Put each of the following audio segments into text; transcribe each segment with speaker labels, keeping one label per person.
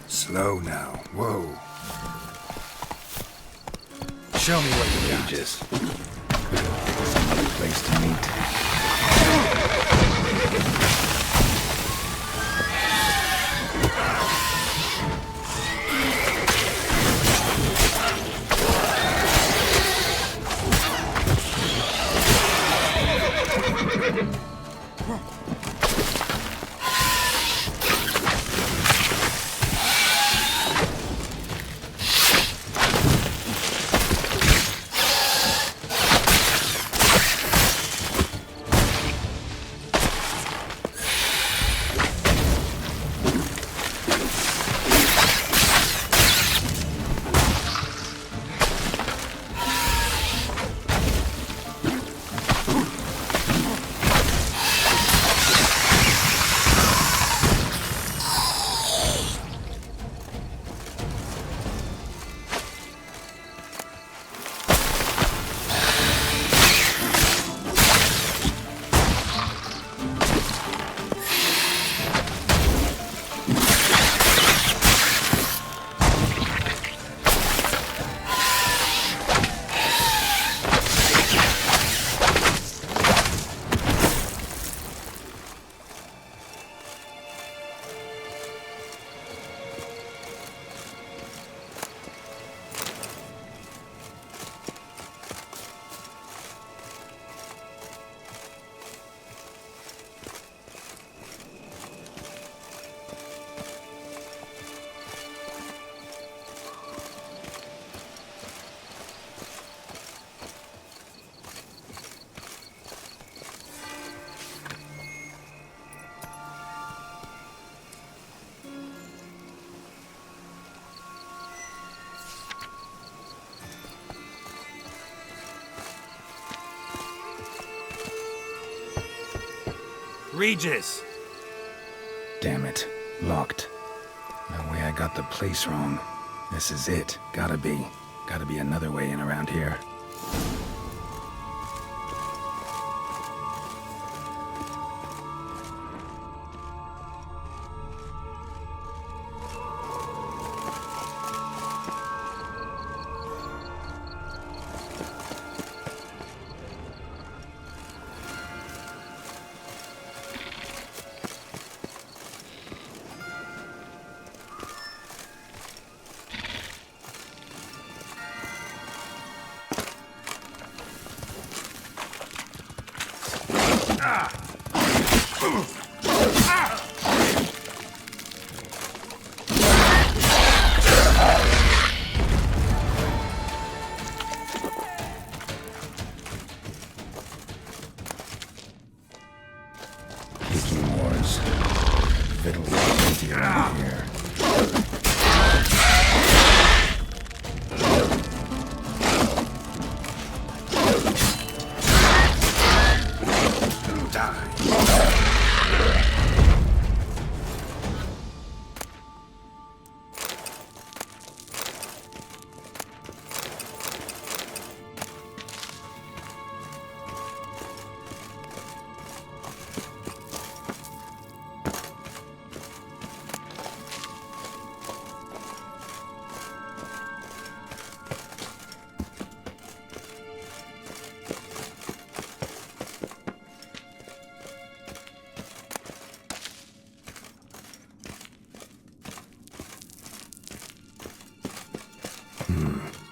Speaker 1: Slow now. Whoa. Show me what you got.
Speaker 2: Just some other place to meet.
Speaker 1: Regis!
Speaker 2: Damn it. Locked. No way I got the place wrong. This is it. Gotta be. Gotta be another way in around here. Picking wars. Fiddles plenty around here.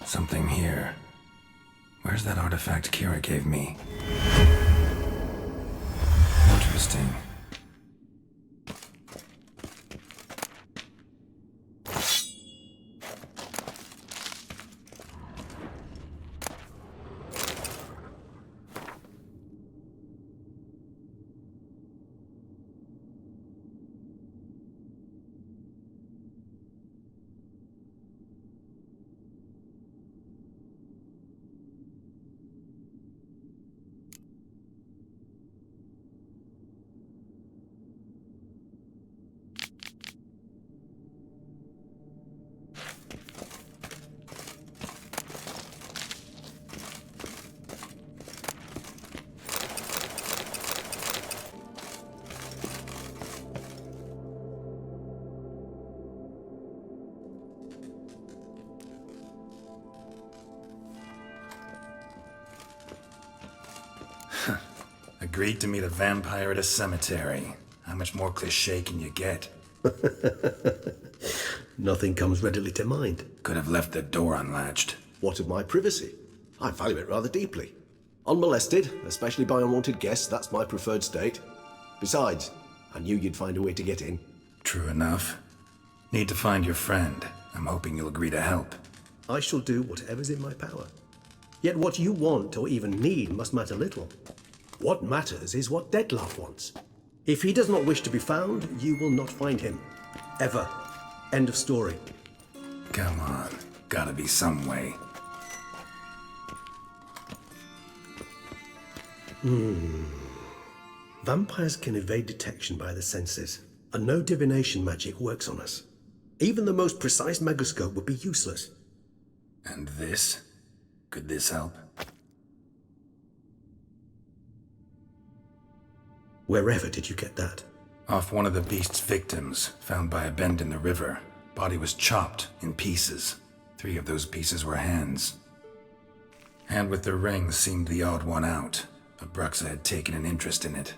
Speaker 2: Something here. Where's that artifact Kira gave me? Interesting.
Speaker 1: Agreed to meet a vampire at a cemetery. How much more cliché can you get?
Speaker 3: Nothing comes readily to mind.
Speaker 1: Could have left the door unlatched.
Speaker 3: What of my privacy? I value it rather deeply. Unmolested, especially by unwanted guests, that's my preferred state. Besides, I knew you'd find a way to get in.
Speaker 1: True enough. Need to find your friend. I'm hoping you'll agree to help.
Speaker 3: I shall do whatever's in my power. Yet what you want or even need must matter little. What matters is what Dettlaff wants. If he does not wish to be found, you will not find him. Ever. End of story.
Speaker 1: Come on. Gotta be some way.
Speaker 3: Vampires can evade detection by the senses, and no divination magic works on us. Even the most precise megascope would be useless.
Speaker 1: And this? Could this help?
Speaker 3: Wherever did you get that?
Speaker 1: Off one of the beast's victims, found by a bend in the river. Body was chopped in pieces. 3 of those pieces were hands. Hand with the ring seemed the odd one out. Abruxa had taken an interest in it.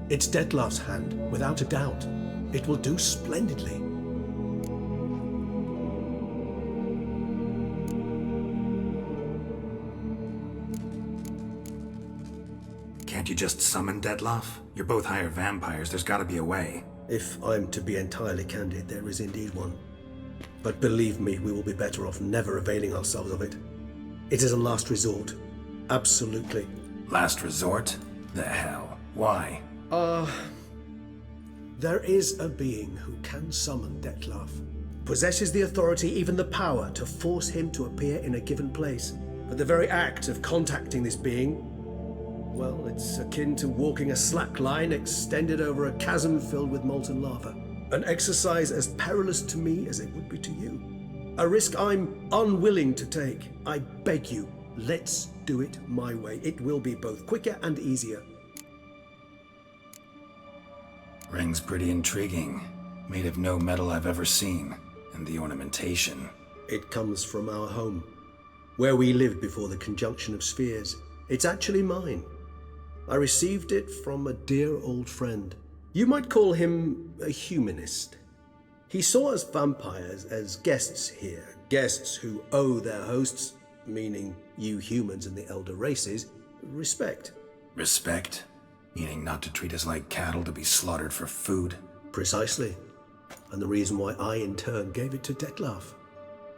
Speaker 3: It's Dettlaff's hand, without a doubt. It will do splendidly.
Speaker 1: Can't you just summon Dettlaff? You're both higher vampires, there's gotta be a way.
Speaker 3: If I'm to be entirely candid, there is indeed one. But believe me, we will be better off never availing ourselves of it. It is a last resort. Absolutely.
Speaker 1: Last resort? The hell? Why?
Speaker 3: There is a being who can summon Dettlaff. Possesses the authority, even the power, to force him to appear in a given place. But the very act of contacting this being, well, it's akin to walking a slack line extended over a chasm filled with molten lava. An exercise as perilous to me as it would be to you. A risk I'm unwilling to take. I beg you, let's do it my way. It will be both quicker and easier.
Speaker 1: Ring's pretty intriguing. Made of no metal I've ever seen. And the ornamentation.
Speaker 3: It comes from our home, where we lived before the conjunction of spheres. It's actually mine. I received it from a dear old friend. You might call him a humanist. He saw us vampires as guests here, guests who owe their hosts, meaning you humans and the elder races, respect.
Speaker 1: Respect? Meaning not to treat us like cattle to be slaughtered for food?
Speaker 3: Precisely. And the reason why I, in turn, gave it to Dettlaff.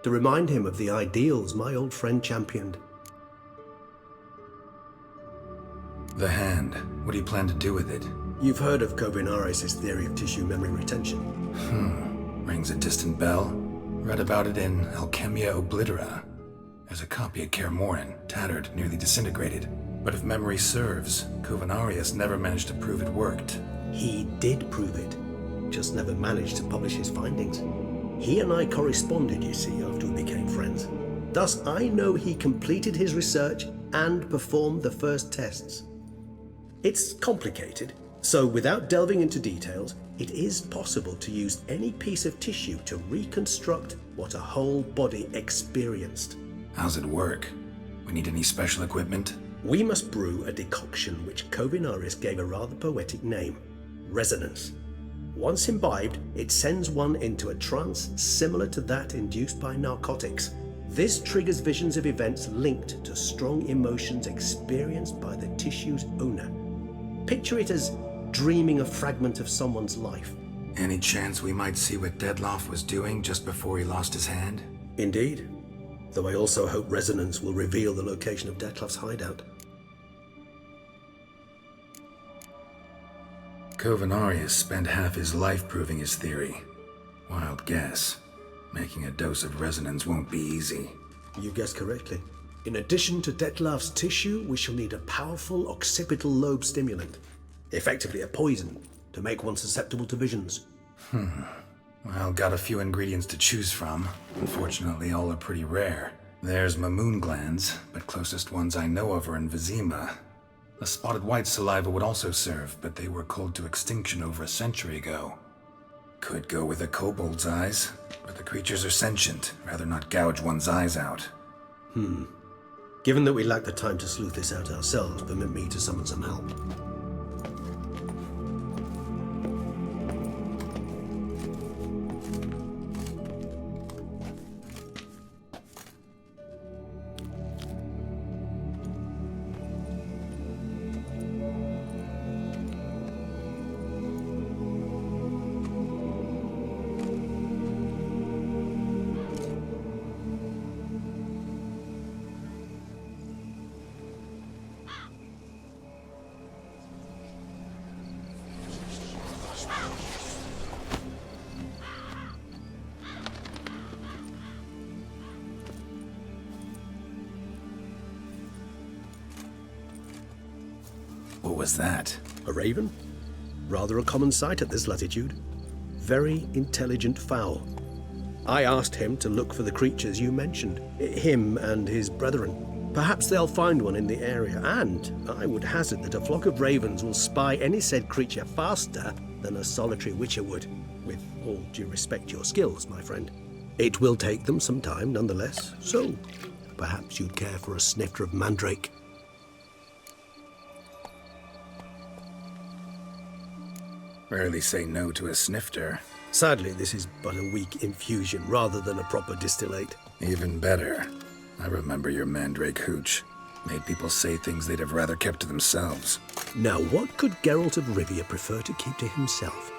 Speaker 3: To remind him of the ideals my old friend championed.
Speaker 1: The hand. What do you plan to do with it?
Speaker 3: You've heard of Kovinaris' theory of tissue memory retention.
Speaker 1: Rings a distant bell. Read about it in Alchemia Oblitera. There's a copy of Kaer Morhen, tattered, nearly disintegrated. But if memory serves, Kovinaris never managed to prove it worked.
Speaker 3: He did prove it, just never managed to publish his findings. He and I corresponded, you see, after we became friends. Thus, I know he completed his research and performed the first tests. It's complicated, so without delving into details, it is possible to use any piece of tissue to reconstruct what a whole body experienced.
Speaker 1: How's it work? We need any special equipment?
Speaker 3: We must brew a decoction which Kovinaris gave a rather poetic name, resonance. Once imbibed, it sends one into a trance similar to that induced by narcotics. This triggers visions of events linked to strong emotions experienced by the tissue's owner. Picture it as dreaming a fragment of someone's life.
Speaker 1: Any chance we might see what Dettlaff was doing just before he lost his hand?
Speaker 3: Indeed. Though I also hope resonance will reveal the location of Dettlaff's hideout.
Speaker 1: Kovinaris spent half his life proving his theory. Wild guess. Making a dose of resonance won't be easy.
Speaker 3: You guessed correctly. In addition to Dettlaff's tissue, we shall need a powerful occipital lobe stimulant. Effectively a poison, to make one susceptible to visions.
Speaker 1: Well, got a few ingredients to choose from. Unfortunately, all are pretty rare. There's Mamoon glands, but closest ones I know of are in Vizima. A spotted white saliva would also serve, but they were culled to extinction over a century ago. Could go with a kobold's eyes, but the creatures are sentient. Rather not gouge one's eyes out.
Speaker 3: Given that we lack the time to sleuth this out ourselves, permit me to summon some help.
Speaker 2: What was that?
Speaker 3: A raven? Rather a common sight at this latitude. Very intelligent fowl. I asked him to look for the creatures you mentioned, him and his brethren. Perhaps they'll find one in the area, and I would hazard that a flock of ravens will spy any said creature faster than a solitary witcher would, with all due respect to your skills, my friend. It will take them some time, nonetheless, so perhaps you'd care for a snifter of mandrake.
Speaker 2: Rarely say no to a snifter.
Speaker 3: Sadly, this is but a weak infusion rather than a proper distillate.
Speaker 2: Even better. I remember your mandrake hooch. Made people say things they'd have rather kept to themselves.
Speaker 3: Now, what could Geralt of Rivia prefer to keep to himself?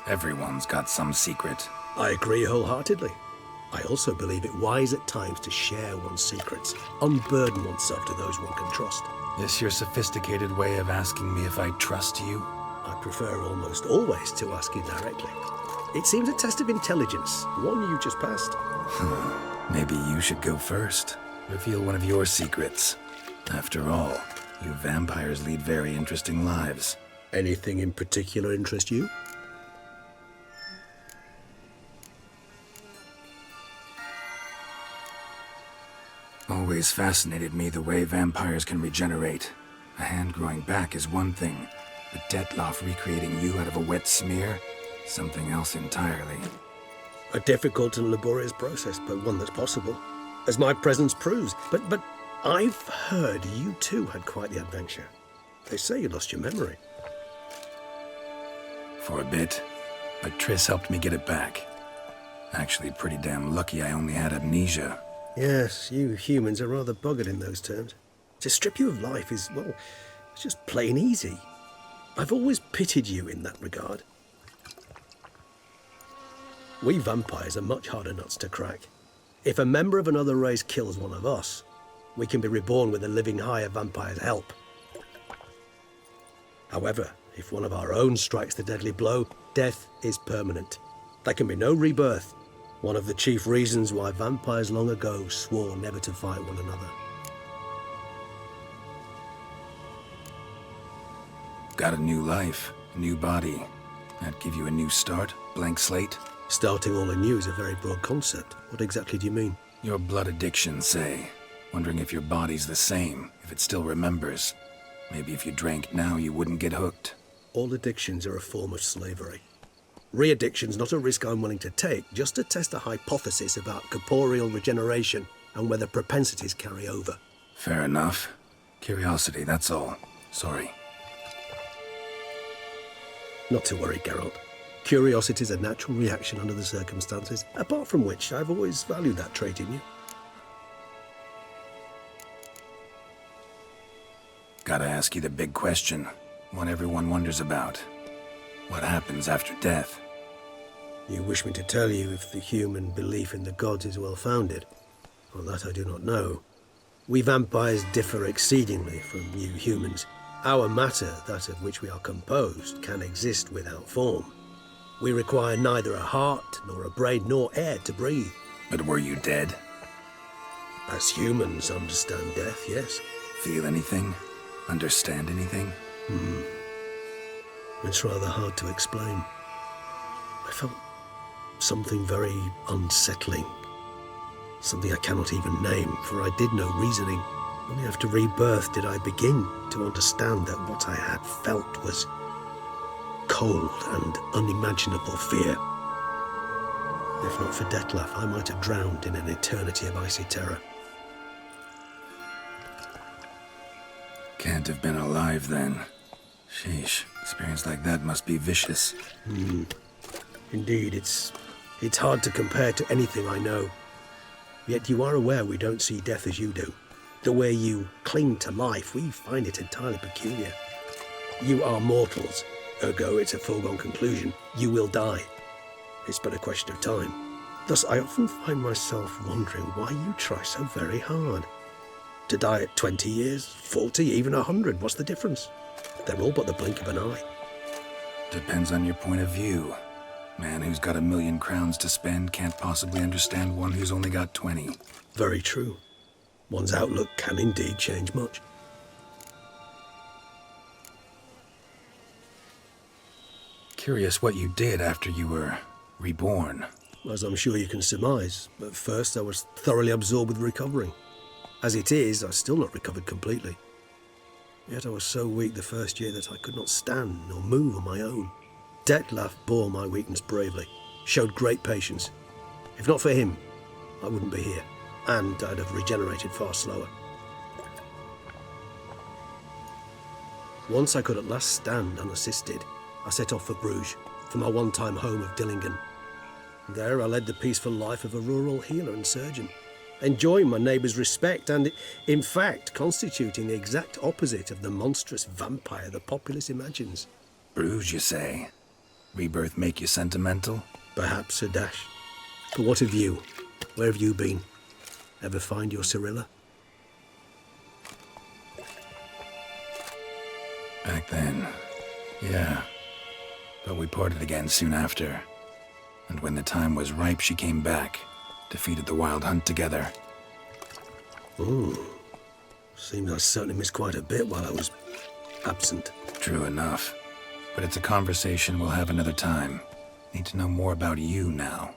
Speaker 2: Everyone's got some secret.
Speaker 3: I agree wholeheartedly. I also believe it wise at times to share one's secrets, unburden oneself to those one can trust.
Speaker 1: This your sophisticated way of asking me if I trust you?
Speaker 3: I prefer almost always to ask you directly. It seems a test of intelligence, one you just passed.
Speaker 2: Maybe you should go first. Reveal one of your secrets. After all, you vampires lead very interesting lives.
Speaker 3: Anything in particular interest you?
Speaker 2: Always fascinated me the way vampires can regenerate. A hand growing back is one thing, but Detloff recreating you out of a wet smear? Something else entirely.
Speaker 3: A difficult and laborious process, but one that's possible, as my presence proves. But I've heard you too had quite the adventure. They say you lost your memory.
Speaker 2: For a bit, but Triss helped me get it back. Actually, pretty damn lucky I only had amnesia.
Speaker 3: Yes, you humans are rather buggered in those terms. To strip you of life is, well, it's just plain easy. I've always pitied you in that regard. We vampires are much harder nuts to crack. If a member of another race kills one of us, we can be reborn with a living higher vampire's help. However, if one of our own strikes the deadly blow, death is permanent. There can be no rebirth. One of the chief reasons why vampires long ago swore never to fight one another.
Speaker 2: Got a new life, a new body. That give you a new start? Blank slate?
Speaker 3: Starting all anew is a very broad concept. What exactly do you mean?
Speaker 2: Your blood addiction, say. Wondering if your body's the same, if it still remembers. Maybe if you drank now, you wouldn't get hooked.
Speaker 3: All addictions are a form of slavery. Re-addiction's not a risk I'm willing to take, just to test a hypothesis about corporeal regeneration and whether propensities carry over.
Speaker 2: Fair enough. Curiosity, that's all. Sorry.
Speaker 3: Not to worry, Geralt. Curiosity is a natural reaction under the circumstances, apart from which I've always valued that trait in you.
Speaker 2: Gotta ask you the big question. One everyone wonders about. What happens after death?
Speaker 3: You wish me to tell you if the human belief in the gods is well-founded? Well, that I do not know. We vampires differ exceedingly from you humans. Our matter, that of which we are composed, can exist without form. We require neither a heart, nor a brain, nor air to breathe.
Speaker 2: But were you dead?
Speaker 3: As humans understand death, yes.
Speaker 2: Feel anything? understand anything?
Speaker 3: It's rather hard to explain. I felt something very unsettling. Something I cannot even name, for I did no reasoning. Only after rebirth did I begin to understand that what I had felt was cold and unimaginable fear. If not for Dettlaff, I might have drowned in an eternity of icy terror.
Speaker 2: Can't have been alive then. Sheesh, experience like that must be vicious.
Speaker 3: Indeed, it's hard to compare to anything I know. Yet you are aware we don't see death as you do. The way you cling to life, we find it entirely peculiar. You are mortals, ergo it's a foregone conclusion. You will die. It's but a question of time. Thus, I often find myself wondering why you try so very hard. To die at 20 years, 40, even 100, what's the difference? They're all but the blink of an eye.
Speaker 2: Depends on your point of view. Man who's got 1,000,000 crowns to spend can't possibly understand one who's only got 20.
Speaker 3: Very true. One's outlook can indeed change much.
Speaker 2: Curious what you did after you were reborn.
Speaker 3: As I'm sure you can surmise, at first I was thoroughly absorbed with recovering. As it is, I've still not recovered completely. Yet I was so weak the first year that I could not stand or move on my own. Dettlaff bore my weakness bravely, showed great patience. If not for him, I wouldn't be here, and I'd have regenerated far slower. Once I could at last stand unassisted, I set off for Bruges, for my one-time home of Dillingen. There I led the peaceful life of a rural healer and surgeon, enjoying my neighbours' respect and, in fact, constituting the exact opposite of the monstrous vampire the populace imagines.
Speaker 2: Bruges, you say? Rebirth make you sentimental?
Speaker 3: Perhaps a dash. But what of you? Where have you been? Ever find your Cyrilla?
Speaker 2: Back then, yeah. But we parted again soon after. And when the time was ripe, she came back, defeated the Wild Hunt together.
Speaker 3: Ooh. Seems I certainly missed quite a bit while I was absent.
Speaker 2: True enough. But it's a conversation we'll have another time. Need to know more about you now.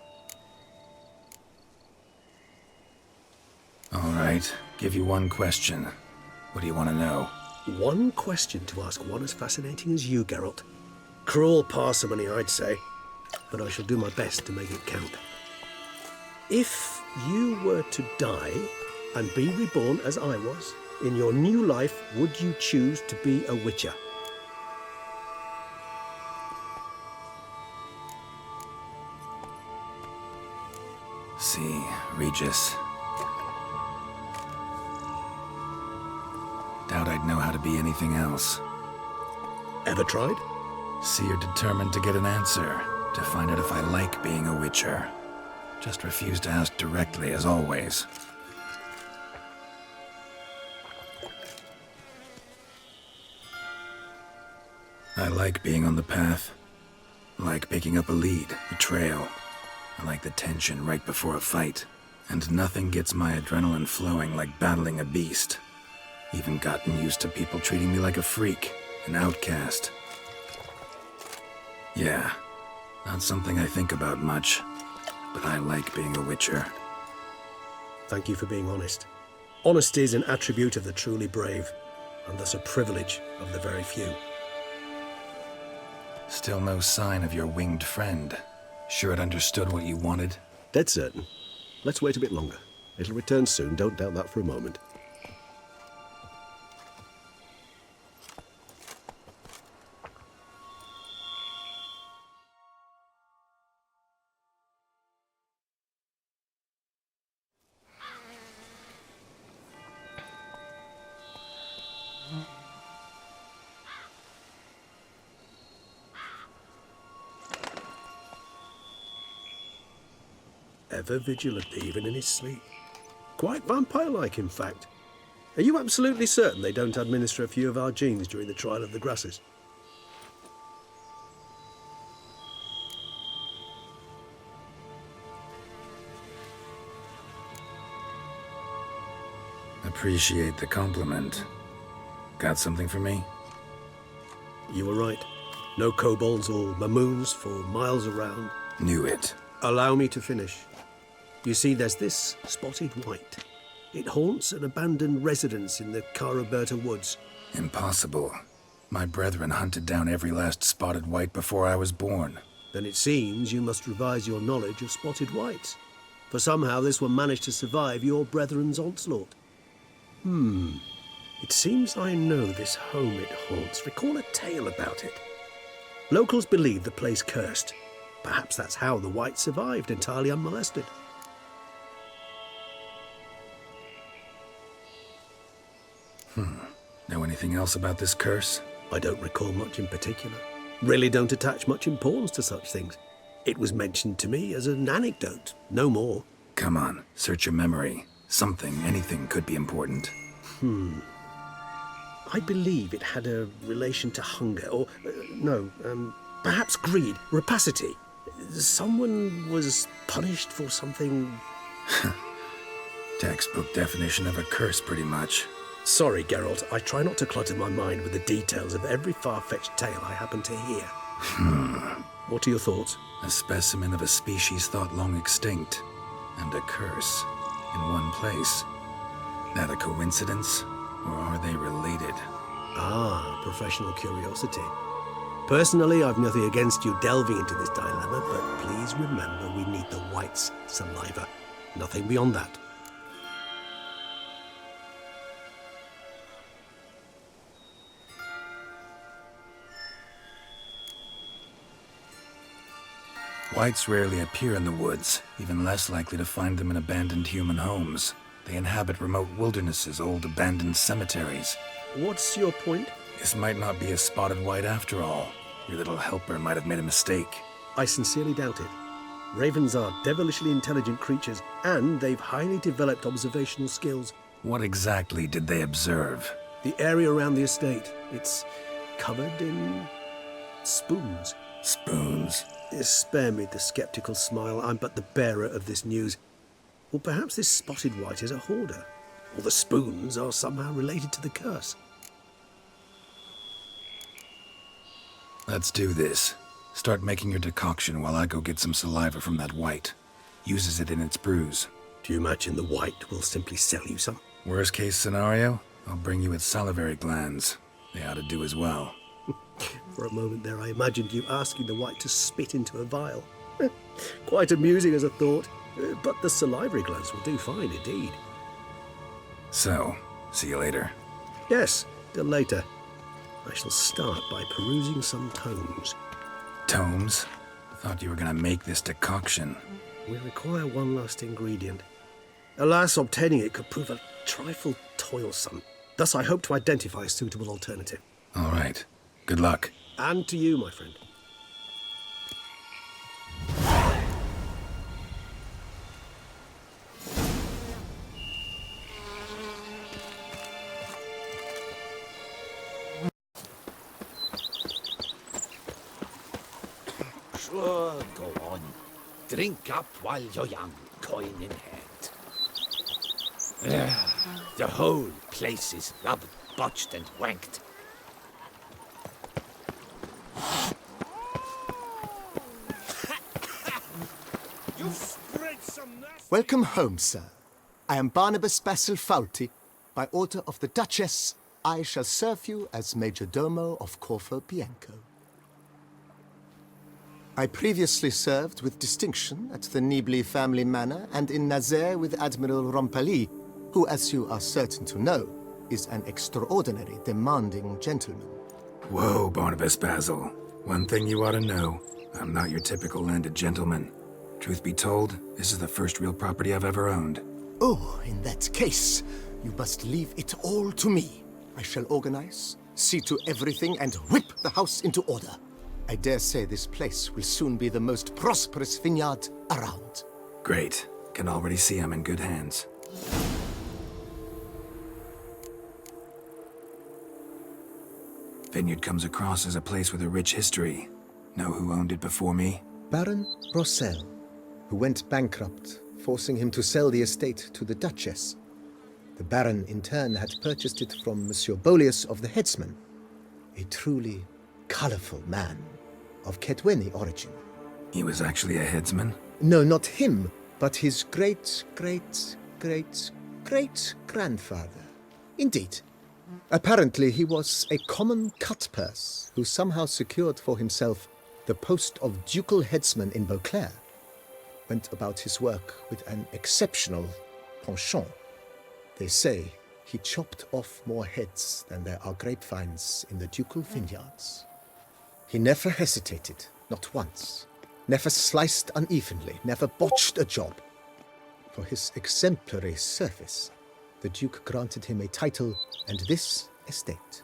Speaker 2: All right, give you one question. What do you want to know?
Speaker 3: One question to ask one as fascinating as you, Geralt. Cruel parsimony, I'd say. But I shall do my best to make it count. If you were to die and be reborn as I was, in your new life, would you choose to be a Witcher?
Speaker 2: See, Regis. Doubt I'd know how to be anything else.
Speaker 3: Ever tried?
Speaker 2: See, you're determined to get an answer, to find out if I like being a Witcher. Just refuse to ask directly, as always. I like being on the path. I like picking up a lead, a trail. I like the tension right before a fight. And nothing gets my adrenaline flowing like battling a beast. Even gotten used to people treating me like a freak, an outcast. Yeah, not something I think about much, but I like being a Witcher.
Speaker 3: Thank you for being honest. Honesty is an attribute of the truly brave, and thus a privilege of the very few.
Speaker 2: Still no sign of your winged friend. Sure it understood what you wanted?
Speaker 3: Dead certain. Let's wait a bit longer. It'll return soon, don't doubt that for a moment. Ever vigilant, even in his sleep. Quite vampire-like, in fact. Are you absolutely certain they don't administer a few of our genes during the trial of the grasses?
Speaker 2: Appreciate the compliment.
Speaker 1: Got something for me?
Speaker 3: You were right. No kobolds or mamoons for miles around.
Speaker 1: Knew it.
Speaker 3: Allow me to finish. You see, there's this spotted white. It haunts an abandoned residence in the Caraberta woods.
Speaker 1: Impossible. My brethren hunted down every last spotted white before I was born.
Speaker 3: Then it seems you must revise your knowledge of spotted whites. For somehow this one managed to survive your brethren's onslaught. It seems I know this home it haunts. Recall a tale about it. Locals believe the place cursed. Perhaps that's how the white survived entirely unmolested.
Speaker 1: Know anything else about this curse?
Speaker 3: I don't recall much in particular. Really don't attach much importance to such things. It was mentioned to me as an anecdote, no more.
Speaker 1: Come on, search your memory. Something, anything could be important.
Speaker 3: I believe it had a relation to hunger, or, perhaps greed, rapacity. Someone was punished for something...
Speaker 1: Textbook definition of a curse, pretty much.
Speaker 3: Sorry, Geralt, I try not to clutter my mind with the details of every far-fetched tale I happen to hear. What are your thoughts?
Speaker 1: A specimen of a species thought long extinct, and a curse in one place. That a coincidence, or are they related?
Speaker 3: Ah, professional curiosity. Personally, I've nothing against you delving into this dilemma, but please remember we need the white's saliva. Nothing beyond that.
Speaker 1: Whites rarely appear in the woods, even less likely to find them in abandoned human homes. They inhabit remote wildernesses, old abandoned cemeteries.
Speaker 3: What's your point?
Speaker 1: This might not be a spotted white after all. Your little helper might have made a mistake.
Speaker 3: I sincerely doubt it. Ravens are devilishly intelligent creatures, and they've highly developed observational skills.
Speaker 1: What exactly did they observe?
Speaker 3: The area around the estate, it's covered in spoons.
Speaker 1: Spoons?
Speaker 3: Spare me the skeptical smile. I'm but the bearer of this news. Or perhaps this spotted white is a hoarder. Or the spoons are somehow related to the curse.
Speaker 1: Let's do this. Start making your decoction while I go get some saliva from that white. Uses it in its brews.
Speaker 3: Do you imagine the white will simply sell you some?
Speaker 1: Worst case scenario, I'll bring you its salivary glands. They ought to do as well.
Speaker 3: For a moment there, I imagined you asking the white to spit into a vial. Quite amusing as a thought, but the salivary glands will do fine indeed.
Speaker 1: So, see you later.
Speaker 3: Yes, till later. I shall start by perusing some tomes.
Speaker 1: Tomes? Thought you were gonna make this decoction.
Speaker 3: We require one last ingredient. Alas, obtaining it could prove a trifle toilsome. Thus, I hope to identify a suitable alternative.
Speaker 1: All right. Good luck.
Speaker 3: And to you, my friend.
Speaker 4: Sure, go on. Drink up while you're young, coin in hand. The whole place is rubbed, botched, and wanked.
Speaker 5: Welcome home, sir. I am Barnabas Basil Faulty. By order of the Duchess, I shall serve you as Major Domo of Corvo Bianco. I previously served with distinction at the Nibli family manor and in Nazaire with Admiral Rompali, who, as you are certain to know, is an extraordinary demanding gentleman.
Speaker 1: Whoa, Barnabas Basil. One thing you ought to know. I'm not your typical landed gentleman. Truth be told, this is the first real property I've ever owned.
Speaker 5: Oh, in that case, you must leave it all to me. I shall organize, see to everything, and whip the house into order. I dare say this place will soon be the most prosperous vineyard around.
Speaker 1: Great. Can already see I'm in good hands. Vineyard comes across as a place with a rich history. Know who owned it before me?
Speaker 5: Baron Rossel, who went bankrupt, forcing him to sell the estate to the Duchess. The Baron, in turn, had purchased it from Monsieur Bolius of the Headsman, a truly colorful man of Ketweni origin.
Speaker 2: He was actually a headsman?
Speaker 5: No, not him, but his great-great-great-great-grandfather. Indeed. Apparently, he was a common cutpurse who somehow secured for himself the post of ducal headsman in Beauclair. Went about his work with an exceptional penchant. They say he chopped off more heads than there are grapevines in the ducal vineyards. He never hesitated, not once. Never sliced unevenly, never botched a job. For his exemplary service, the Duke granted him a title and this estate.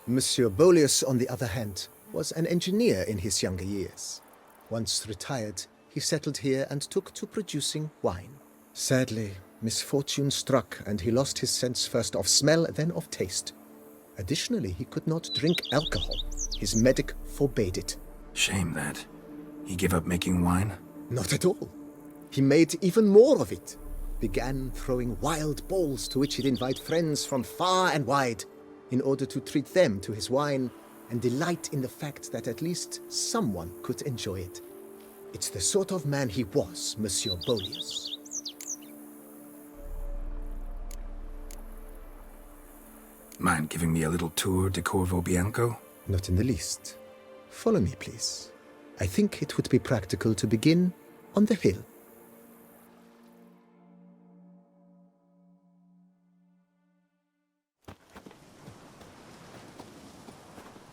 Speaker 5: Monsieur Bolius, on the other hand, was an engineer in his younger years. Once retired, he settled here and took to producing wine. Sadly, misfortune struck and he lost his sense first of smell, then of taste. Additionally, he could not drink alcohol. His medic forbade it.
Speaker 2: Shame that. He gave up making wine?
Speaker 5: Not at all. He made even more of it. Began throwing wild balls to which he'd invite friends from far and wide in order to treat them to his wine and delight in the fact that at least someone could enjoy it. It's the sort of man he was, Monsieur Bolius.
Speaker 2: Mind giving me a little tour de Corvo Bianco?
Speaker 5: Not in the least. Follow me, please. I think it would be practical to begin on the hill.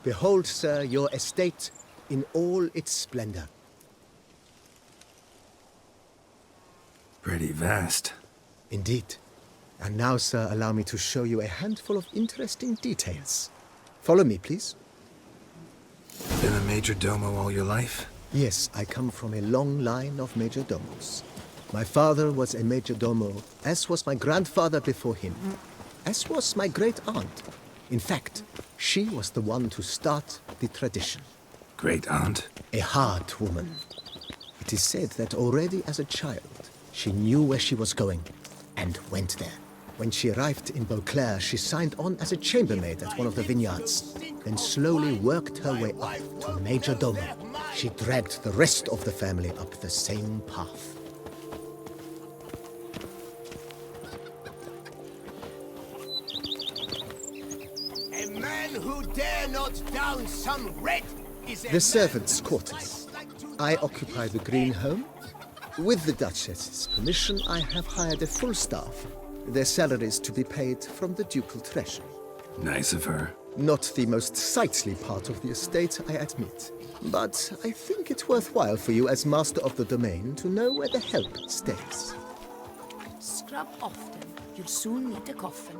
Speaker 5: Behold, sir, your estate in all its splendor.
Speaker 2: Pretty vast.
Speaker 5: Indeed. And now, sir, allow me to show you a handful of interesting details. Follow me, please.
Speaker 2: Been a major domo all your life?
Speaker 5: Yes, I come from a long line of major domos. My father was a major domo, as was my grandfather before him, as was my great aunt. In fact, she was the one to start the tradition.
Speaker 2: Great aunt?
Speaker 5: A hard woman. It is said that already as a child, she knew where she was going and went there. When she arrived in Beauclair, she signed on as a chambermaid at one of the vineyards, then slowly worked her way up to major domo. She dragged the rest of the family up the same path.
Speaker 4: A man who dare not down some red is a
Speaker 5: The servants' quarters. I occupy the green home. With the Duchess's permission, I have hired a full staff. Their salaries to be paid from the ducal treasury.
Speaker 2: Nice of her.
Speaker 5: Not the most sightly part of the estate, I admit. But I think it's worthwhile for you as master of the domain to know where the help stays.
Speaker 6: Scrub often. You'll soon need a coffin.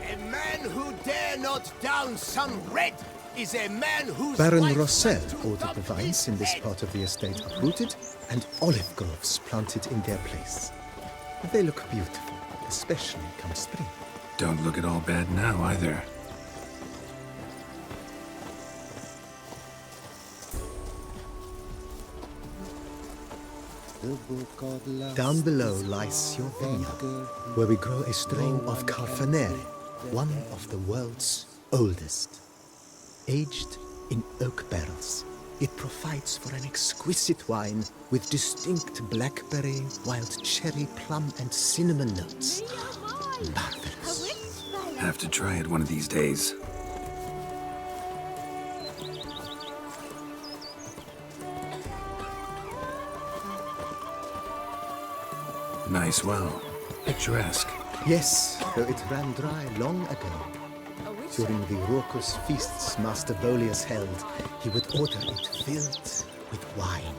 Speaker 4: A man who dare not down some red is a man whose
Speaker 5: Baron
Speaker 4: wife
Speaker 5: Rossel
Speaker 4: wants to
Speaker 5: ordered the
Speaker 4: cut
Speaker 5: vines
Speaker 4: his
Speaker 5: in this
Speaker 4: head.
Speaker 5: part of the estate uprooted and olive groves planted in their place. They look beautiful, especially come spring.
Speaker 2: Don't look at all bad now, either.
Speaker 5: Down below lies your vineyard, where we grow a strain of Carfanere, one of the world's oldest. Aged in oak barrels, it provides for an exquisite wine with distinct blackberry, wild cherry, plum, and cinnamon notes. Marvelous.
Speaker 2: Have to try it one of these days. Nice well. Picturesque.
Speaker 5: Yes, though it ran dry long ago. During the raucous feasts Master Bolius held, he would order it filled with wine.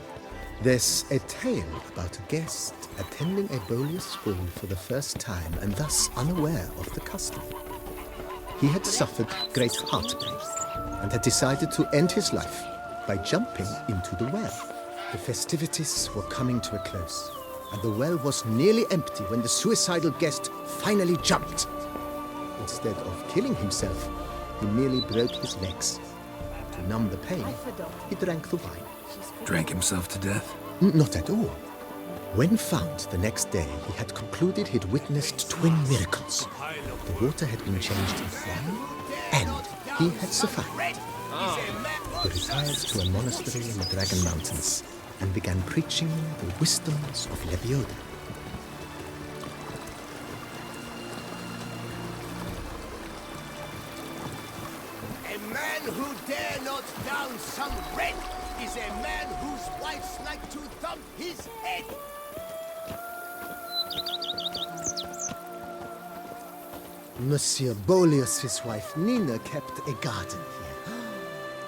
Speaker 5: There's a tale about a guest attending a Bolius school for the first time and thus unaware of the custom. He had suffered great heartbreak and had decided to end his life by jumping into the well. The festivities were coming to a close, and the well was nearly empty when the suicidal guest finally jumped. Instead of killing himself, he merely broke his legs. to numb the pain, he drank the wine.
Speaker 2: Drank himself to death?
Speaker 5: Not at all. When found the next day, he had concluded he'd witnessed twin miracles. The water had been changed into wine, and he had survived. He retired to a monastery in the Dragon Mountains and began preaching the wisdoms of Lebioda.
Speaker 4: A man who dare not down some red is a man whose wives like to thump his head.
Speaker 5: Monsieur Boleus's wife Nina kept a garden here.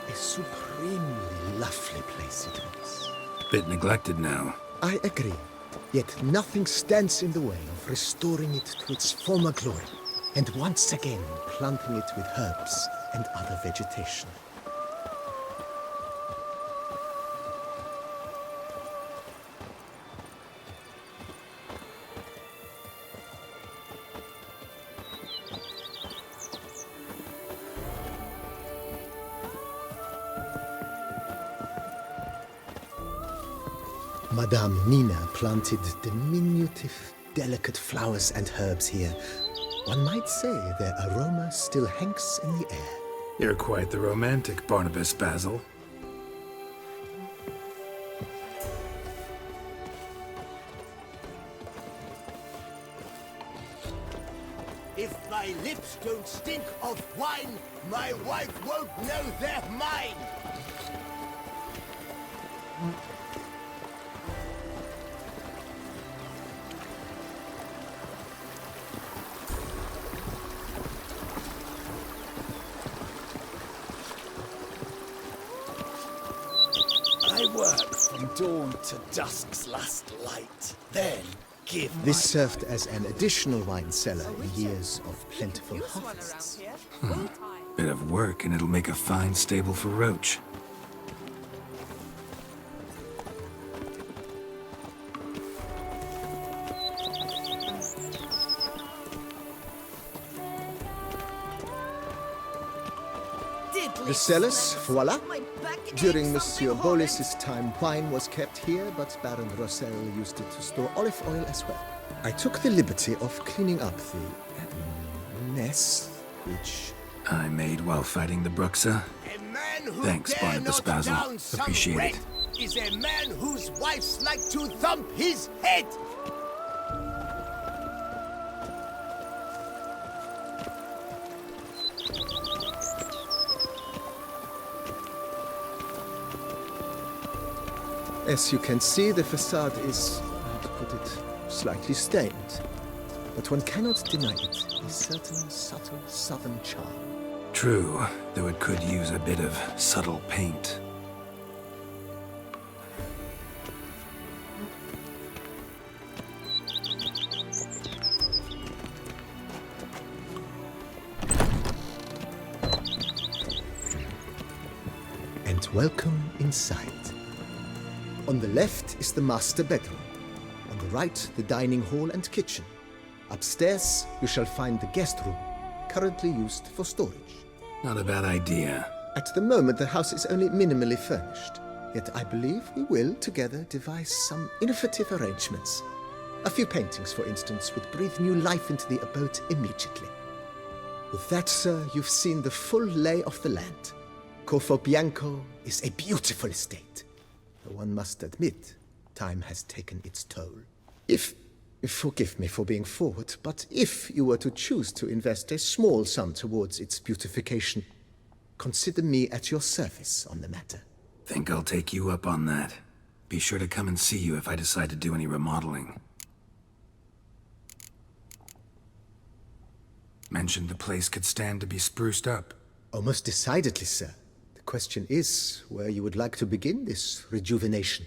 Speaker 5: A supremely lovely place it was.
Speaker 2: Bit neglected now.
Speaker 5: I agree. Yet nothing stands in the way of restoring it to its former glory, and once again planting it with herbs and other vegetation. Madame Nina planted diminutive, delicate flowers and herbs here. One might say their aroma still hangs in the air.
Speaker 2: You're quite the romantic, Barnabas Basil.
Speaker 4: If my lips don't stink of wine, my wife won't know they're mine.
Speaker 7: I work from dawn to dusk's last light. Then give
Speaker 5: This served as an additional wine cellar in years of plentiful harvests.
Speaker 2: Bit of work and it'll make a fine stable for Roach.
Speaker 5: The cellars, voila. During Monsieur Boleus's time, wine was kept here, but Baron Rossel used it to store olive oil as well. I took the liberty of cleaning up the mess, which...
Speaker 2: I made while fighting the Bruxa.
Speaker 4: A man who
Speaker 2: Thanks,
Speaker 4: dare
Speaker 2: Barnabas
Speaker 4: not
Speaker 2: Basil.
Speaker 4: down some
Speaker 2: Appreciate
Speaker 4: red
Speaker 2: it.
Speaker 4: is a man whose wives like to thump his head.
Speaker 5: As you can see, the facade is, how to put it, slightly stained. But one cannot deny it, a certain subtle southern charm.
Speaker 2: True, though it could use a bit of subtle paint.
Speaker 5: And welcome inside. On the left is the master bedroom. On the right, the dining hall and kitchen. Upstairs, you shall find the guest room, currently used for storage.
Speaker 2: Not a bad idea.
Speaker 5: At the moment, the house is only minimally furnished. Yet I believe we will, together, devise some innovative arrangements. A few paintings, for instance, would breathe new life into the abode immediately. With that, sir, you've seen the full lay of the land. Corvo Bianco is a beautiful estate. Though one must admit, time has taken its toll. Forgive me for being forward, but if you were to choose to invest a small sum towards its beautification, consider me at your service on the matter.
Speaker 2: Think I'll take you up on that. Be sure to come and see you if I decide to do any remodeling. Mentioned the place could stand to be spruced up.
Speaker 5: Oh, most decidedly, sir. The question is where you would like to begin this rejuvenation.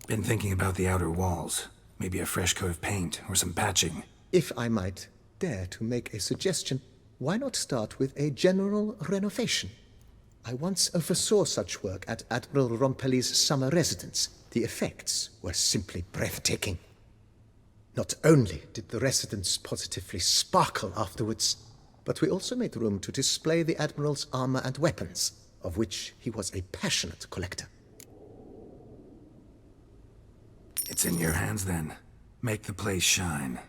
Speaker 2: Been thinking about the outer walls. Maybe a fresh coat of paint or some patching.
Speaker 5: If I might dare to make a suggestion, why not start with a general renovation? I once oversaw such work at Admiral Rompelli's summer residence. The effects were simply breathtaking. Not only did the residence positively sparkle afterwards, but we also made room to display the Admiral's armor and weapons, of which he was a passionate collector.
Speaker 2: It's in your hands then. Make the place shine.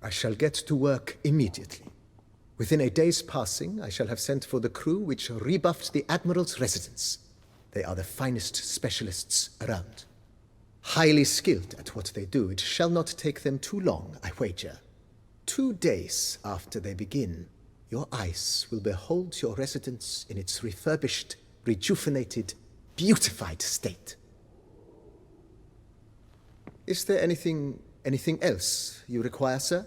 Speaker 5: I shall get to work immediately. Within a day's passing, I shall have sent for the crew which rebuffed the Admiral's residence. They are the finest specialists around. Highly skilled at what they do, it shall not take them too long, I wager. 2 days after they begin, your eyes will behold your residence in its refurbished, rejuvenated, beautified state. Is there anything else you require, sir?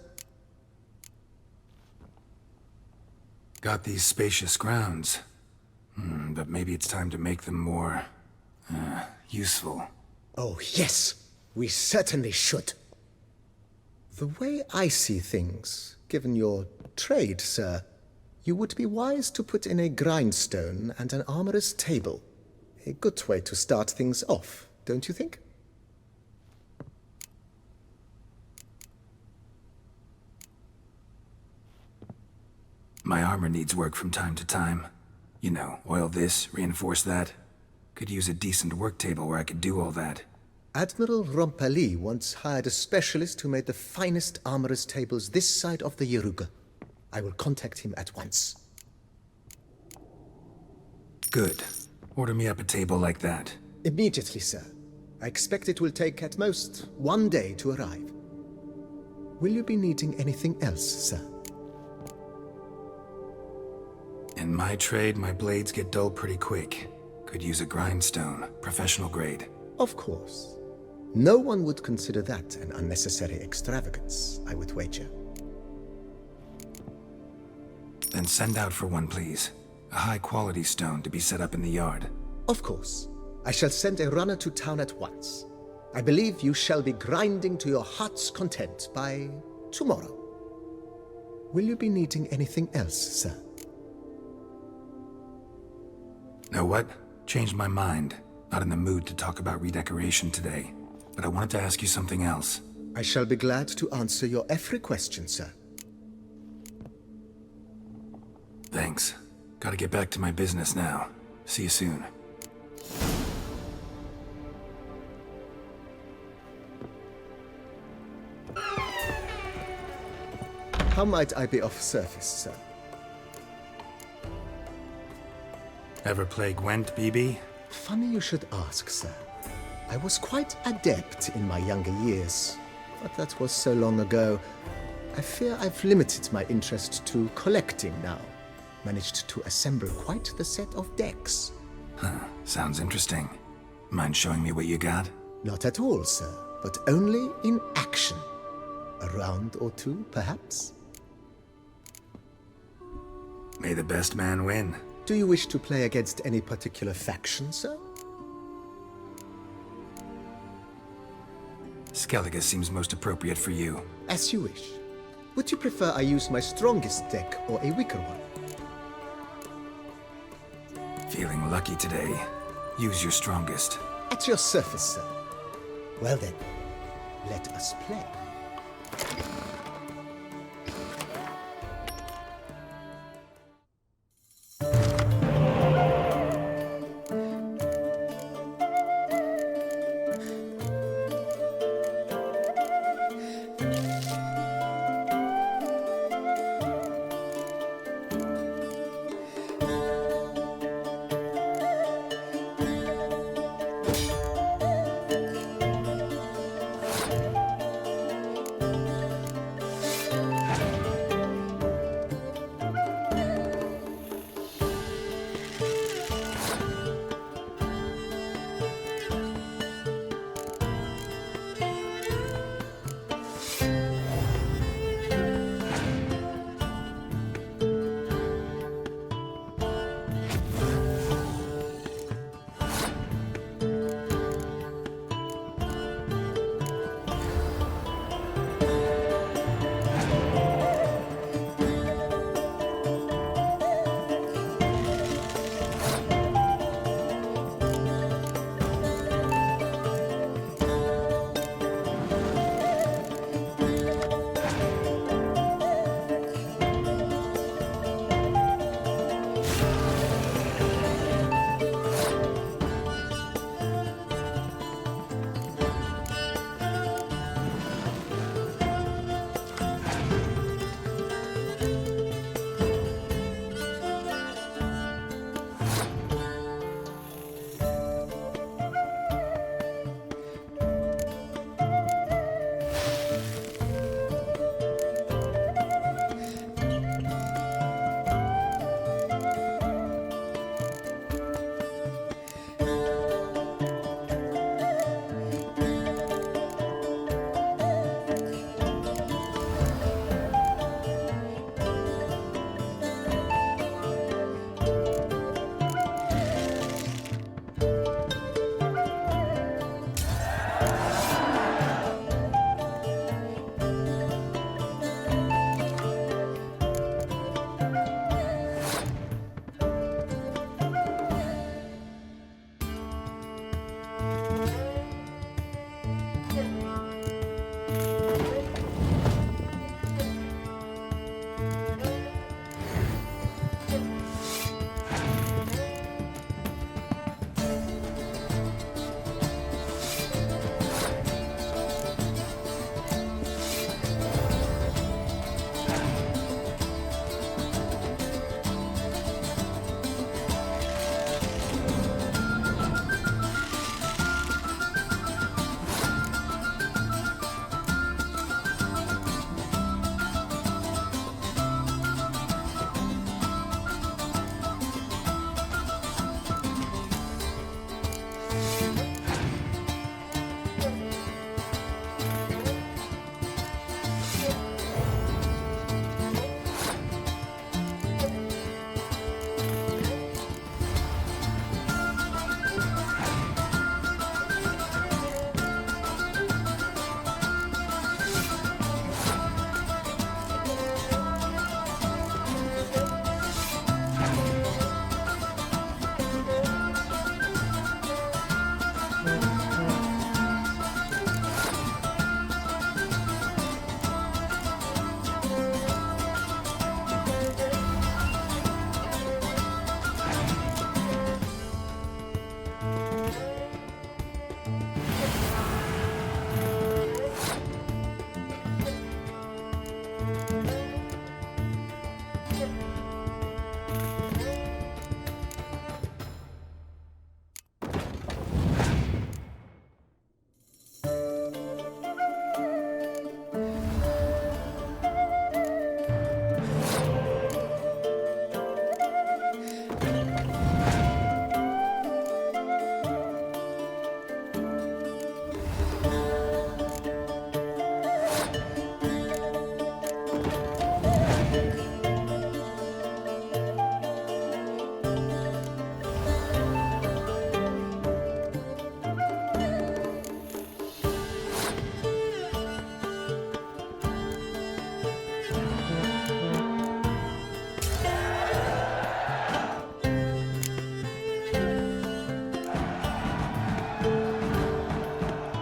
Speaker 2: Got these spacious grounds. But maybe it's time to make them more, useful.
Speaker 5: Oh, yes, we certainly should. The way I see things, given your trade, sir, you would be wise to put in a grindstone and an armorer's table. A good way to start things off, don't you think?
Speaker 2: My armor needs work from time to time. You know, oil this, reinforce that. Could use a decent work table where I could do all that.
Speaker 5: Admiral Rompelli once hired a specialist who made the finest armorer's tables this side of the Yaruga. I will contact him at once.
Speaker 2: Good. Order me up a table like that.
Speaker 5: Immediately, sir. I expect it will take at most 1 day to arrive. Will you be needing anything else, sir?
Speaker 2: In my trade, my blades get dull pretty quick. Could use a grindstone, professional grade.
Speaker 5: Of course. No one would consider that an unnecessary extravagance, I would wager.
Speaker 2: Then send out for one, please. A high-quality stone to be set up in the yard.
Speaker 5: Of course. I shall send a runner to town at once. I believe you shall be grinding to your heart's content by tomorrow. Will you be needing anything else, sir?
Speaker 2: Know what? Changed my mind. Not in the mood to talk about redecoration today. But I wanted to ask you something else.
Speaker 5: I shall be glad to answer your every question, sir.
Speaker 2: Thanks. Gotta get back to my business now. See you soon.
Speaker 5: How might I be of service, sir?
Speaker 2: Ever play Gwent, BB?
Speaker 5: Funny you should ask, sir. I was quite adept in my younger years, but that was so long ago. I fear I've limited my interest to collecting now. Managed to assemble quite the set of decks.
Speaker 2: Sounds interesting. Mind showing me what you got?
Speaker 5: Not at all, sir, but only in action. A round or two, perhaps?
Speaker 2: May the best man win.
Speaker 5: Do you wish to play against any particular faction, sir?
Speaker 2: Skellige seems most appropriate for you.
Speaker 5: As you wish. Would you prefer I use my strongest deck or a weaker one?
Speaker 2: Feeling lucky today. Use your strongest.
Speaker 5: At your service, sir. Well then, let us play.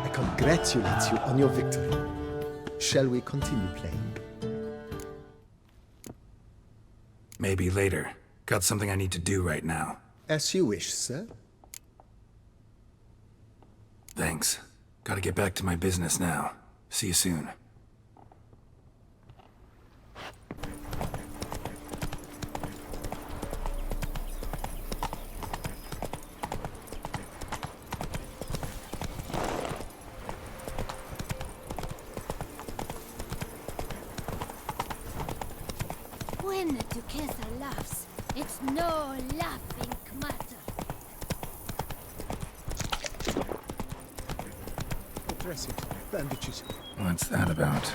Speaker 5: I congratulate you on your victory. Shall we continue playing?
Speaker 2: Maybe later. Got something I need to do right now.
Speaker 5: As you wish, sir.
Speaker 2: Thanks. Gotta get back to my business now. See you soon.
Speaker 6: When the Duquesa laughs, it's no laughing matter.
Speaker 5: Dressing, bandages.
Speaker 2: What's that about?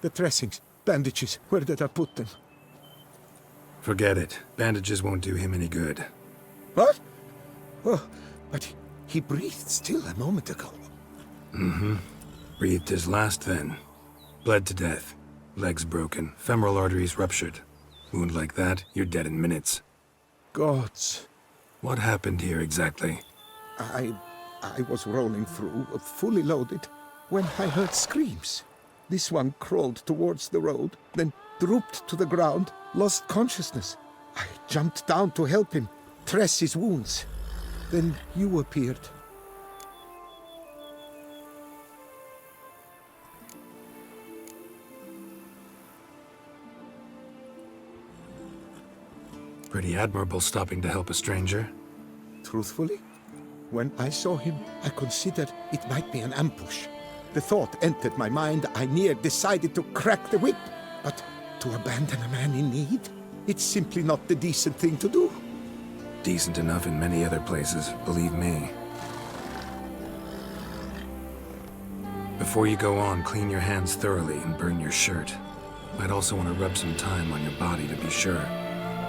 Speaker 5: The dressings, bandages. Where did I put them?
Speaker 2: Forget it. Bandages won't do him any good.
Speaker 5: What? Oh, but he breathed still a moment ago.
Speaker 2: Breathed his last then. Bled to death. Legs broken. Femoral arteries ruptured. Wound like that, you're dead in minutes.
Speaker 5: Gods.
Speaker 2: What happened here exactly?
Speaker 5: I was rolling through, fully loaded, when I heard screams. This one crawled towards the road, then drooped to the ground, lost consciousness. I jumped down to help him, dress his wounds. Then you appeared.
Speaker 2: Pretty admirable stopping to help a stranger.
Speaker 5: Truthfully, when I saw him, I considered it might be an ambush. The thought entered my mind, I near decided to crack the whip. But to abandon a man in need? It's simply not the decent thing to do.
Speaker 2: Decent enough in many other places, believe me. Before you go on, clean your hands thoroughly and burn your shirt. Might also want to rub some time on your body to be sure.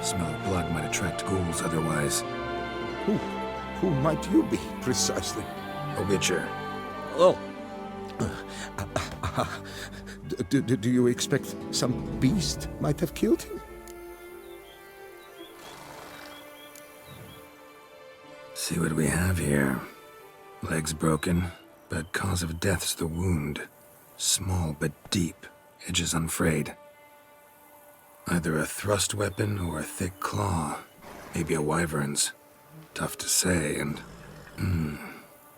Speaker 2: Smell of blood might attract ghouls otherwise.
Speaker 5: Who might you be, precisely?
Speaker 2: A witcher.
Speaker 5: Oh. Do you expect some beast might have killed him?
Speaker 2: See what we have here. Legs broken, but cause of death's the wound. Small but deep, edges unfrayed. Either a thrust weapon or a thick claw. Maybe a wyvern's. Tough to say, and...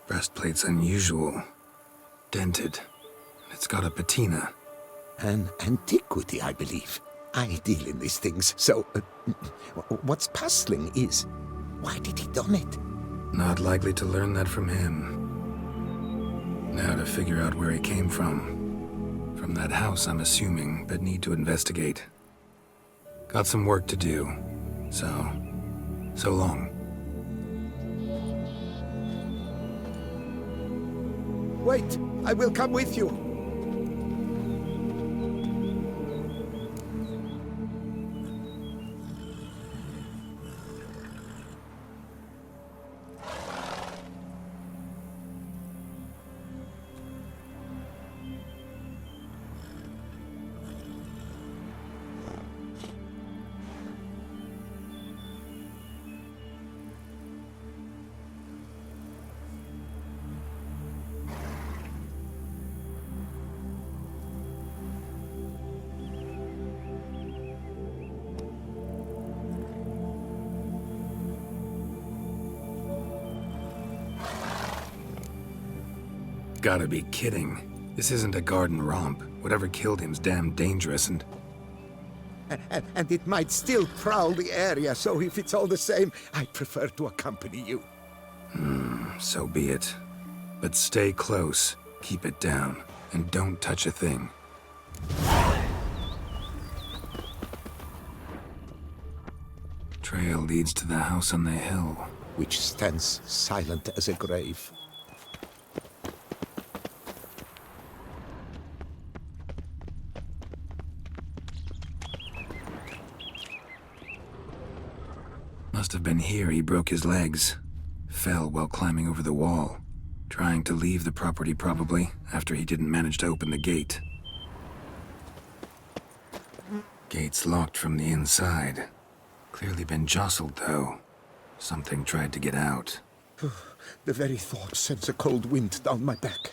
Speaker 2: breastplate's unusual. Dented. It's got a patina.
Speaker 5: An antiquity, I believe. I deal in these things, so... what's puzzling is... why did he don it?
Speaker 2: Not likely to learn that from him. Now to figure out where he came from. From that house, I'm assuming, but need to investigate. Got some work to do, so long.
Speaker 5: Wait, I will come with you.
Speaker 2: gotta be kidding. This isn't a garden romp. Whatever killed him's damn dangerous and...
Speaker 8: And it might still prowl the area, so if it's all the same, I'd prefer to accompany you.
Speaker 2: So be it. But stay close, keep it down, and don't touch a thing. Trail leads to the house on the hill.
Speaker 8: Which stands silent as a grave.
Speaker 2: Must have been here he broke his legs. Fell while climbing over the wall. Trying to leave the property probably, after he didn't manage to open the gate. Gate's locked from the inside. Clearly been jostled though. Something tried to get out.
Speaker 8: The very thought sends a cold wind down my back.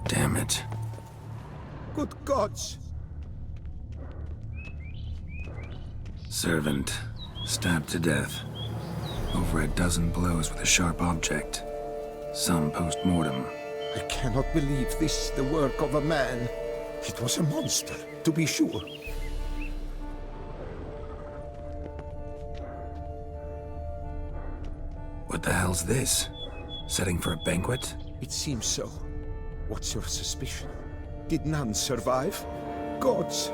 Speaker 2: Damn it.
Speaker 8: Good gods!
Speaker 2: Servant. Stabbed to death. Over a dozen blows with a sharp object. Some post-mortem.
Speaker 8: I cannot believe this the work of a man. It was a monster, to be sure.
Speaker 2: What the hell's this? Setting for a banquet?
Speaker 8: It seems so. What's your suspicion? Did none survive? Gods!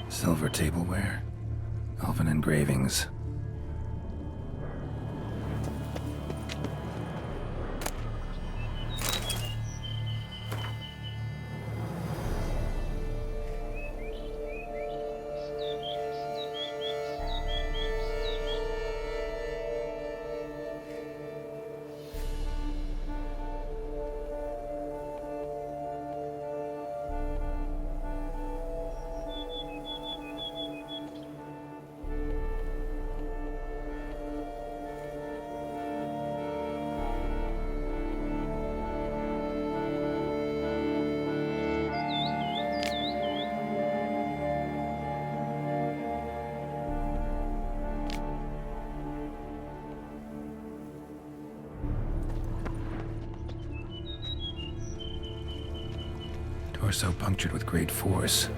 Speaker 2: Silver tableware. Elven engravings. Torso punctured with great force.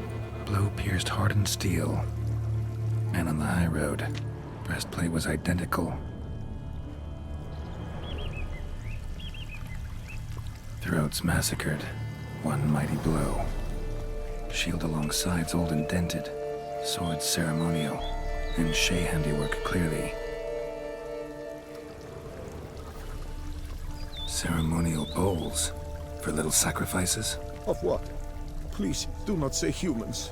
Speaker 2: Blow pierced hardened steel. Man on the high road. Breastplate was identical. Throats massacred. One mighty blow. Shield along sides old and dented. Swords ceremonial. And Shay handiwork clearly. Ceremonial bowls. For little sacrifices?
Speaker 8: Of what? Please, do not say humans.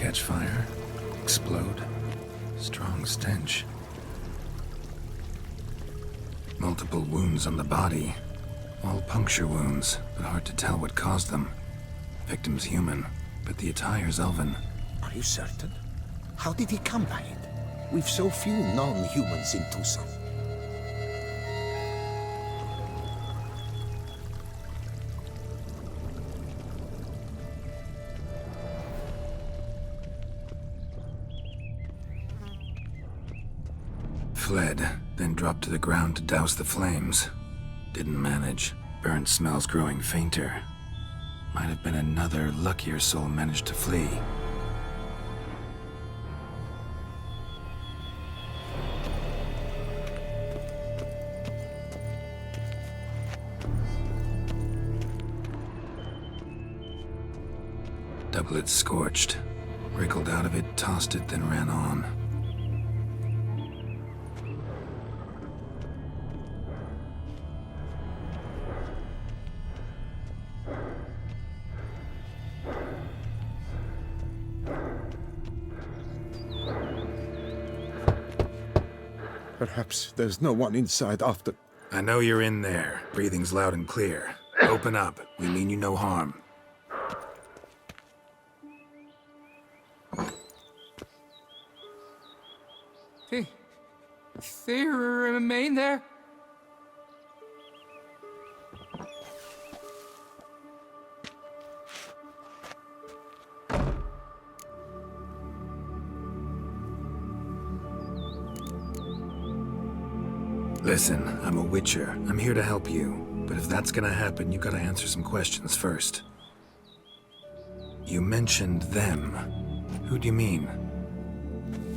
Speaker 2: catch fire, explode. Strong stench. Multiple wounds on the body. All puncture wounds, but hard to tell what caused them. Victim's human, but the attire's elven.
Speaker 8: Are you certain? How did he come by it? We've so few non-humans in Tucson.
Speaker 2: Fled, then dropped to the ground to douse the flames. Didn't manage. Burnt smells growing fainter. Might have been another luckier soul managed to flee. Doublet scorched. Wriggled out of it, tossed it, then ran on.
Speaker 8: Perhaps there's no one inside after...
Speaker 2: I know you're in there. Breathing's loud and clear. Open up. We mean you no harm.
Speaker 9: They remain there?
Speaker 2: Listen, I'm a witcher. I'm here to help you. But if that's gonna happen, you gotta answer some questions first. You mentioned them. Who do you mean?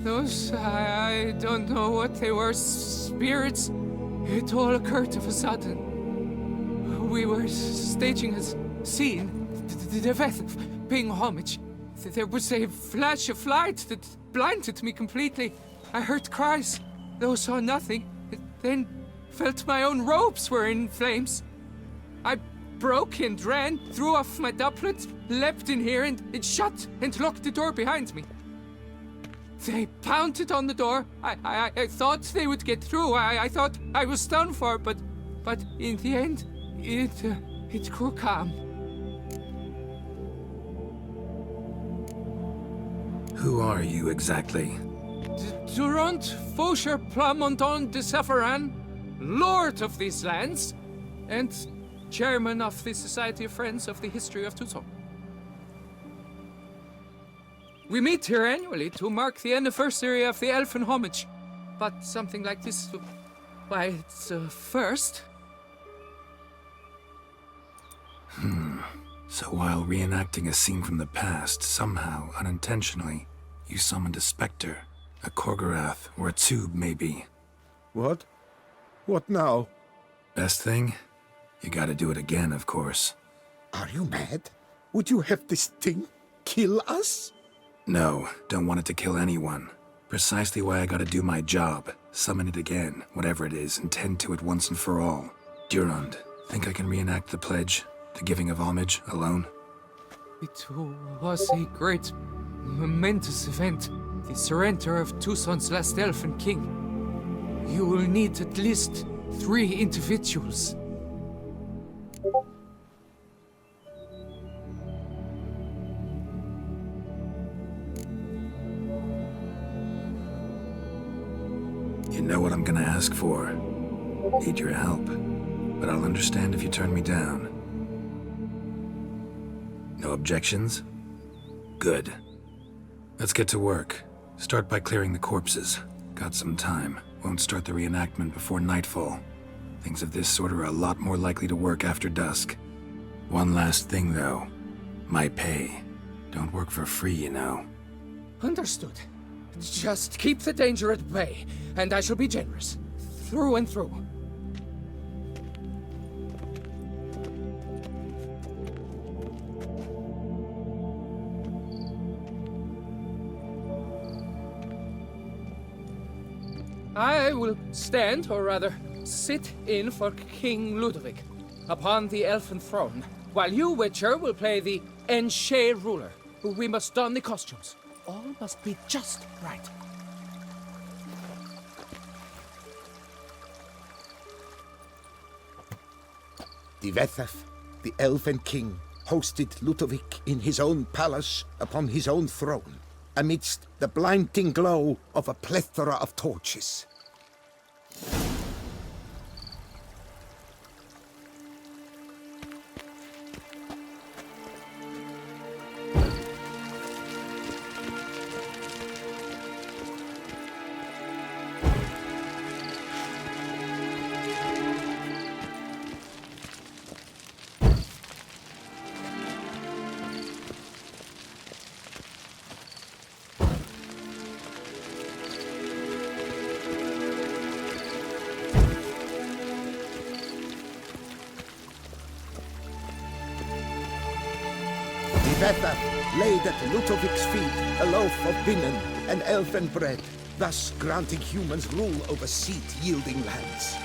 Speaker 9: Those, I don't know what they were. Spirits. It all occurred of a sudden. We were staging a scene. The death of paying homage. There was a flash of light that blinded me completely. I heard cries, though saw nothing. Then felt my own robes were in flames. I broke and ran, threw off my doublet, leapt in here and it shut and locked the door behind me. They pounded on the door. I thought they would get through. I thought I was done for, but in the end, it grew calm.
Speaker 2: Who are you exactly?
Speaker 9: Durant Faucher Plamondon de Safaran, Lord of these lands, and Chairman of the Society of Friends of the History of Tucson. We meet here annually to mark the anniversary of the Elfin Homage, but something like this, why, it's a first.
Speaker 2: So while reenacting a scene from the past, somehow, unintentionally, you summoned a specter, a Korgorath, or a tube, maybe.
Speaker 8: What? What now?
Speaker 2: Best thing? You gotta do it again, of course.
Speaker 8: Are you mad? Would you have this thing kill us?
Speaker 2: No, don't want it to kill anyone. Precisely why I gotta do my job. Summon it again, whatever it is, and tend to it once and for all. Durand, think I can reenact the pledge? The giving of homage, alone?
Speaker 9: It was a great, momentous event. The surrender of Tucson's last elfin king. You will need at least 3 individuals.
Speaker 2: You know what I'm gonna ask for. Need your help. But I'll understand if you turn me down. No objections? Good. Let's get to work. Start by clearing the corpses. Got some time. Won't start the reenactment before nightfall. Things of this sort are a lot more likely to work after dusk. One last thing, though. My pay. Don't work for free, you know.
Speaker 9: Understood. Just keep the danger at bay, and I shall be generous. Through and through. I will stand, or rather, sit in for King Ludovic, upon the elfin throne, while you, Witcher, will play the Enche ruler. We must don the costumes.
Speaker 7: all must be just right.
Speaker 8: Divethef, the Elven King, hosted Ludovic in his own palace upon his own throne, amidst the blinding glow of a plethora of torches. Divethef laid at Ludovic's feet a loaf of binnen and elven bread, thus granting humans rule over seed-yielding lands.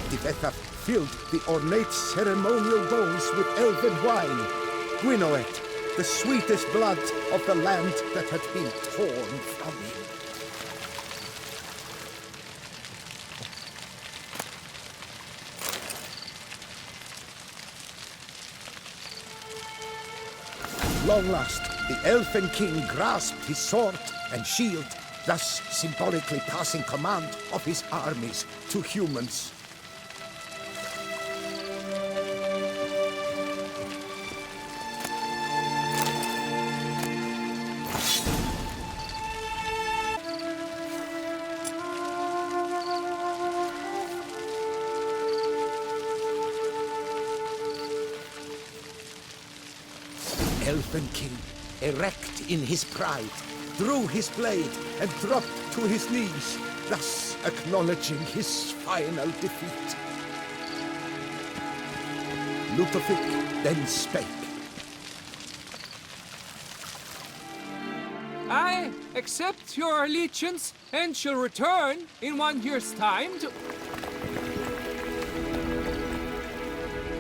Speaker 8: Divethef filled the ornate ceremonial bowls with elven wine, Gwinoet, the sweetest blood of the land that had been torn from him. At long last, the Elfen King grasped his sword and shield, thus symbolically passing command of his armies to humans. Elfen King, erect in his pride, drew his blade and dropped to his knees, thus acknowledging his final defeat. Ludovic then spake.
Speaker 9: I accept your allegiance and shall return in 1 year's time to...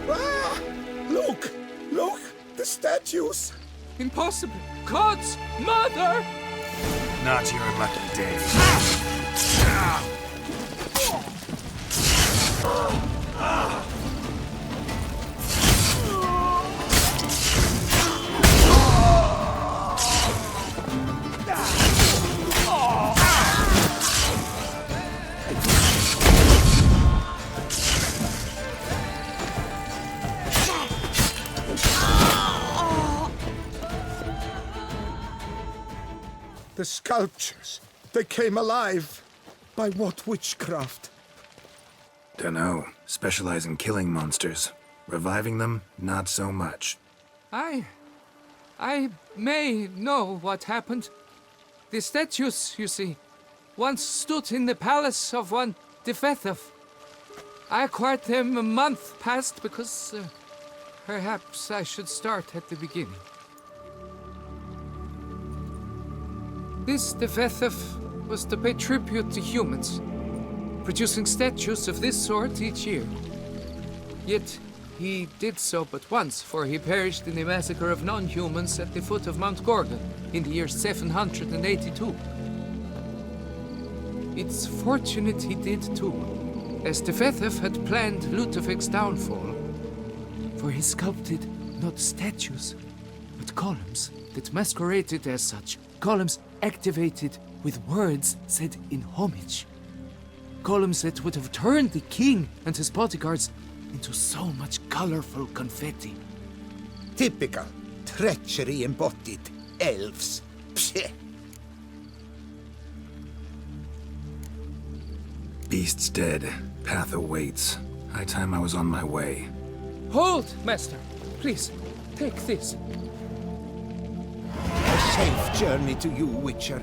Speaker 8: Ah! Look! Look! The statues!
Speaker 9: Impossible! God's mother!
Speaker 2: Not your lucky day.
Speaker 8: The sculptures, they came alive. By what witchcraft?
Speaker 2: Dunno. Specialize in killing monsters. Reviving them, not so much.
Speaker 9: I may know what happened. The statues, you see, once stood in the palace of one Divethef. I acquired them a month past because perhaps I should start at the beginning. This Divethef was to pay tribute to humans, producing statues of this sort each year. Yet he did so but once, for he perished in the massacre of non-humans at the foot of Mount Gorgon in the year 782. It's fortunate he did too, as Divethef had planned Ludovic's downfall, for he sculpted not statues, but columns that masqueraded as such. Columns activated with words said in homage. Columns that would have turned the king and his bodyguards into so much colorful confetti.
Speaker 8: Typical. Treachery embodied. Elves. Psheh.
Speaker 2: Beast's dead. Path awaits. High time I was on my way.
Speaker 9: Hold, master. Please, take this.
Speaker 8: journey to you, Witcher.